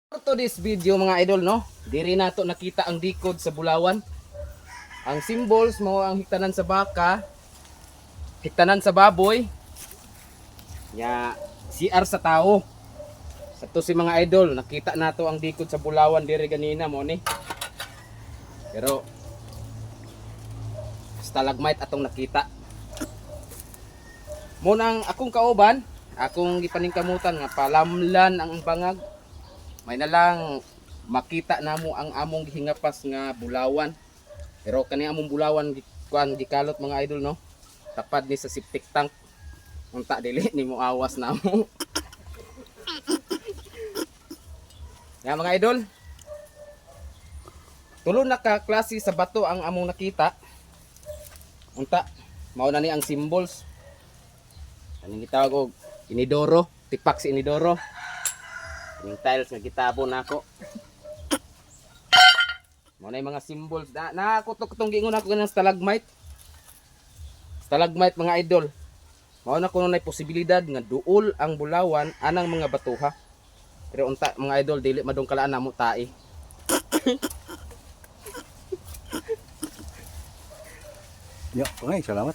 To this video mga idol, no, diri nato nakita ang dikod sa Bulawan. Ang symbols mo ang higtanan sa baka, higtanan sa baboy, ya CR sa tao. Sa to si mga idol, nakita nato ang dikod sa Bulawan diri ganina mo ni. Pero stalagmite atong nakita. Munang akong kauban, akong gipaningkamutan nga palamlan ang bangag. May na lang makita namo ang among gihingapas nga bulawan. Pero kani among bulawan kuan gikalot mga idol, no. Tapad ni sa septic tank. Unta dili nimo awas namo. Ya mga idol. Tulo na ka klase sa bato ang among nakita. Unta mao na ni ang symbols. Kaning gitawag og inidoro, tipak si inidoro. Yung tiles nga gitabo nako. Mo na yung mga symbols na ako tong gingon ako ganang stalagmite. Stalagmite mga idol. Mao na kuno nay posibilidad nga duol ang Bulawan anang mga batuha. Pero unta mga idol dili madungkalaan namo tae. Ya, okay, salamat.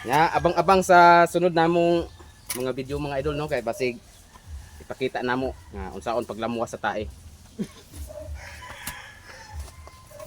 Ya, abang-abang sa sunod namong mga video mga idol, no, kay basig ipakita namo nga unsaon paglamuwas sa tae.